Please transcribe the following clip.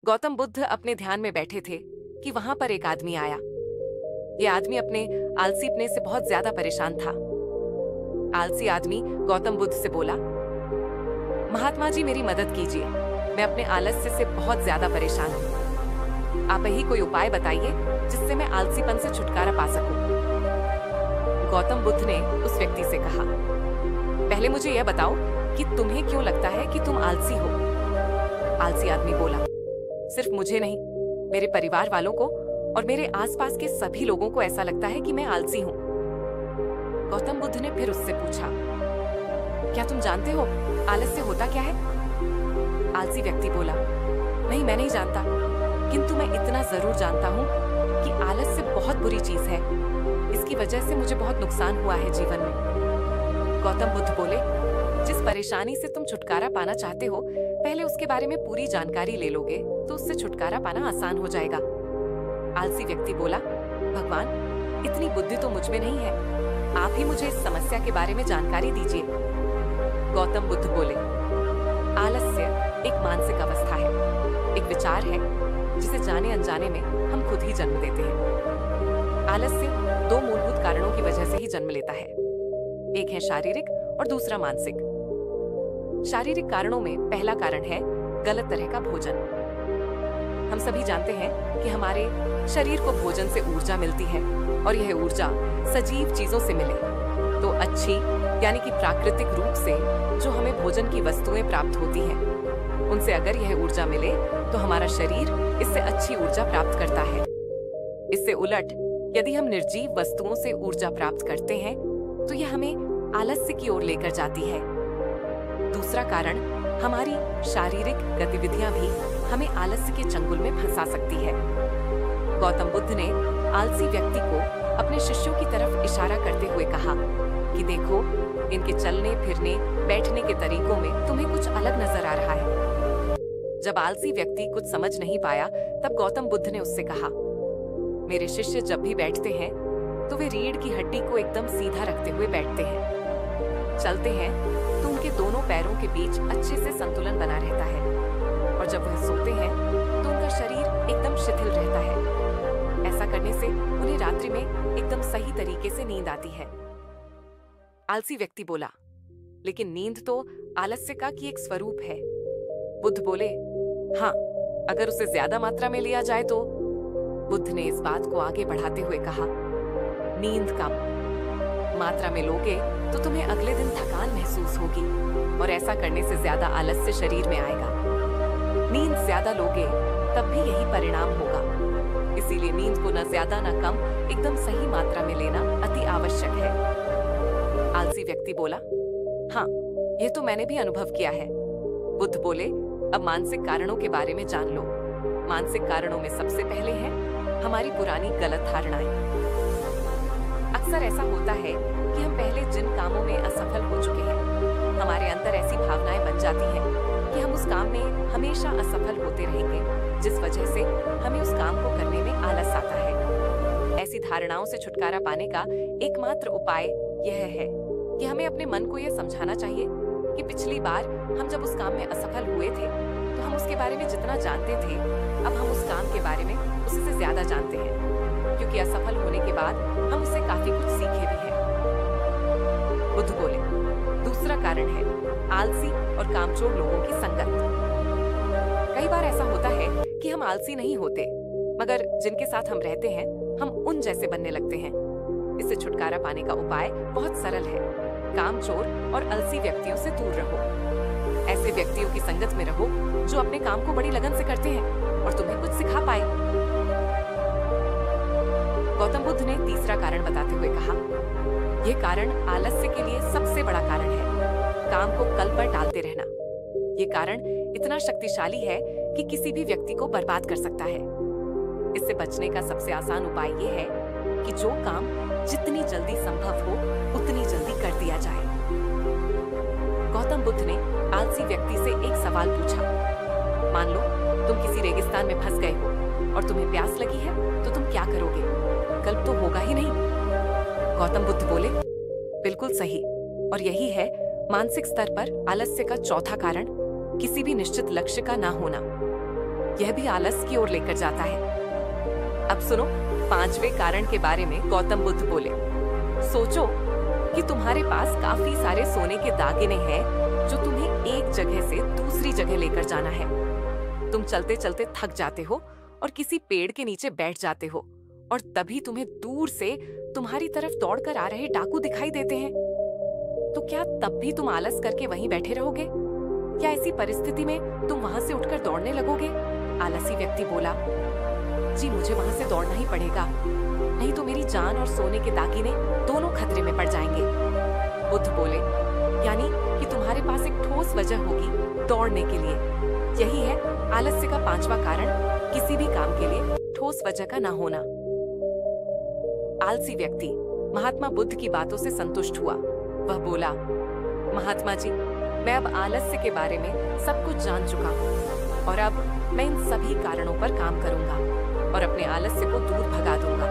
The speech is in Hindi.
गौतम बुद्ध अपने ध्यान में बैठे थे कि वहां पर एक आदमी आया। ये आदमी अपने आलसीपने से बहुत ज्यादा परेशान था। आलसी आदमी गौतम बुद्ध से बोला, महात्मा जी मेरी मदद कीजिए, मैं अपने आलस्य से बहुत ज्यादा परेशान हूँ। आप ही कोई उपाय बताइए जिससे मैं आलसीपन से छुटकारा पा सकूं। गौतम बुद्ध ने उस व्यक्ति से कहा, पहले मुझे यह बताओ कि तुम्हें क्यों लगता है कि तुम आलसी हो। आलसी आदमी बोला, सिर्फ मुझे नहीं, मेरे परिवार वालों को और मेरे आसपास के सभी लोगों को ऐसा लगता है कि मैं आलसी हूँ। गौतम बुद्ध ने फिर उससे पूछा, क्या तुम जानते हो आलस्य होता क्या है? आलसी व्यक्ति बोला, नहीं मैं नहीं जानता, किंतु मैं इतना जरूर जानता हूँ कि आलस्य बहुत बुरी चीज है। इसकी वजह से मुझे बहुत नुकसान हुआ है जीवन में। गौतम बुद्ध बोले, जिस परेशानी से तुम छुटकारा पाना चाहते हो, पहले उसके बारे में पूरी जानकारी ले लोगे तो उससे छुटकारा पाना आसान हो जाएगा। आलसी व्यक्ति बोला, भगवान इतनी बुद्धि तो मुझ में नहीं है, आप ही मुझे इस समस्या के बारे में जानकारी दीजिए। गौतम बुद्ध बोले, आलस्य एक मानसिक अवस्था है, एक विचार है जिसे जाने अनजाने में हम खुद ही जन्म देते हैं। आलस्य दो मूलभूत कारणों की वजह से ही जन्म लेता है, एक है शारीरिक और दूसरा मानसिक। शारीरिक कारणों में पहला कारण है गलत तरह का भोजन। हम सभी जानते हैं कि हमारे शरीर को भोजन से ऊर्जा मिलती है और यह ऊर्जा सजीव चीजों से मिले तो अच्छी यानी कि प्राकृतिक रूप से जो हमें भोजन की वस्तुएं प्राप्त होती हैं, उनसे अगर यह ऊर्जा मिले तो हमारा शरीर इससे अच्छी ऊर्जा प्राप्त करता है। इससे उलट यदि हम निर्जीव वस्तुओं से ऊर्जा प्राप्त करते हैं तो यह हमें आलस्य की ओर लेकर जाती है। दूसरा कारण, हमारी शारीरिक गतिविधियां भी हमें आलस्य के चंगुल में फंसा सकती है। गौतम बुद्ध ने आलसी व्यक्ति को अपने शिष्यों की तरफ इशारा करते हुए कहा कि देखो, इनके चलने फिरने बैठने के तरीकों में तुम्हें कुछ अलग नजर आ रहा है। जब आलसी व्यक्ति कुछ समझ नहीं पाया तब गौतम बुद्ध ने उससे कहा, मेरे शिष्य जब भी बैठते हैं तो वे रीढ़ की हड्डी को एकदम सीधा रखते हुए बैठते हैं। चलते हैं तो उनके दोनों पैरों के बीच अच्छे से संतुलन बना रहता है और जब वह सोते हैं तो उनका शरीर एकदम शिथिल रहता है। ऐसा करने से उन्हें रात्रि में एकदम सही तरीके से नींद आती है। आलसी व्यक्ति बोला, लेकिन नींद तो आलस्य का की एक स्वरूप है। बुद्ध बोले, हाँ, अगर उसे ज्यादा मात्रा में लिया जाए तो। बुद्ध ने इस बात को आगे बढ़ाते हुए कहा, नींद कम मात्रा में लोगे तो तुम्हें अगले दिन थकान महसूस होगी और ऐसा करने से ज्यादा आलस्य शरीर में आएगा। नींद ज्यादा लोगे तब भी यही परिणाम होगा। इसीलिए नींद को न ज्यादा न कम एकदम सही मात्रा में लेना अति आवश्यक है। आलसी व्यक्ति बोला, हाँ, यह तो मैंने भी अनुभव किया है। बुद्ध बोले, अब मानसिक कारणों के बारे में जान लो। मानसिक कारणों में सबसे पहले है हमारी पुरानी गलत धारणाएं। अक्सर ऐसा होता है कि हम पहले जिन कामों में असफल हो चुके हैं, हमारे अंदर ऐसी भावनाएं बन जाती हैं कि हम उस काम में हमेशा असफल होते रहेंगे, जिस वजह से हमें उस काम को करने में आलस आता है। ऐसी धारणाओं से छुटकारा पाने का एकमात्र उपाय यह है कि हमें अपने मन को यह समझाना चाहिए कि पिछली बार हम जब उस काम में असफल हुए थे तो हम उसके बारे में जितना जानते थे, अब हम उस काम के बारे में उससे ज्यादा जानते हैं, क्योंकि असफल होने के बाद हम उससे काफी कुछ सीखे भी हैं। बुद्ध बोले, दूसरा कारण है आलसी और कामचोर लोगों की संगत। कई बार ऐसा होता है कि हम आलसी नहीं होते, मगर जिनके साथ हम रहते हैं हम उन जैसे बनने लगते हैं। इससे छुटकारा पाने का उपाय बहुत सरल है, कामचोर और आलसी व्यक्तियों से दूर रहो। ऐसे व्यक्तियों की संगत में रहो जो अपने काम को बड़ी लगन से करते हैं और तुम्हें कुछ सिखा पाए। गौतम बुद्ध ने तीसरा कारण बताते हुए कहा, यह कारण आलस्य के लिए सबसे बड़ा कारण है, काम को कल पर टालते रहना। यह कारण इतना शक्तिशाली है कि किसी भी व्यक्ति को बर्बाद कर सकता है। इससे बचने का सबसे आसान उपाय यह है कि जो काम जितनी जल्दी संभव हो उतनी जल्दी कर दिया जाए। गौतम बुद्ध ने आलसी व्यक्ति से एक सवाल पूछा, मान लो तुम किसी रेगिस्तान में फंस गए हो और तुम्हें प्यास लगी है तो तुम क्या करोगे? कल्प तो होगा ही नहीं। गौतम बुद्ध बोले, बिल्कुल सही, और यही है मानसिक स्तर पर आलस्य का चौथा कारण, किसी भी निश्चित लक्ष्य का ना होना। यह भी आलस की ओर लेकर जाता है। अब सुनो, 5वें कारण के बारे में गौतम बुद्ध बोले, सोचो कि तुम्हारे पास काफी सारे सोने के दागिने हैं जो तुम्हें एक जगह से दूसरी जगह लेकर जाना है। तुम चलते चलते थक जाते हो और किसी पेड़ के नीचे बैठ जाते हो और तभी तुम्हें दूर से तुम्हारी तरफ दौड़कर आ रहे डाकू दिखाई देते हैं। तो क्या तब भी तुम आलस करके वहीं बैठे रहोगे? क्या ऐसी परिस्थिति में तुम वहां से उठकर दौड़ने लगोगे? आलसी व्यक्ति बोला, जी मुझे वहां से दौड़ना ही पड़ेगा, नहीं तो मेरी जान और सोने के दागिने दोनों खतरे में पड़ जाएंगे। बुद्ध बोले, यानी कि तुम्हारे पास एक ठोस वजह होगी दौड़ने के लिए। यही है आलस्य का 5वां कारण, किसी भी काम के लिए ठोस वजह का ना होना। आलसी व्यक्ति महात्मा बुद्ध की बातों से संतुष्ट हुआ। वह बोला, महात्मा जी, मैं अब आलस्य के बारे में सब कुछ जान चुका हूँ और अब मैं इन सभी कारणों पर काम करूंगा और अपने आलस्य को दूर भगा दूंगा।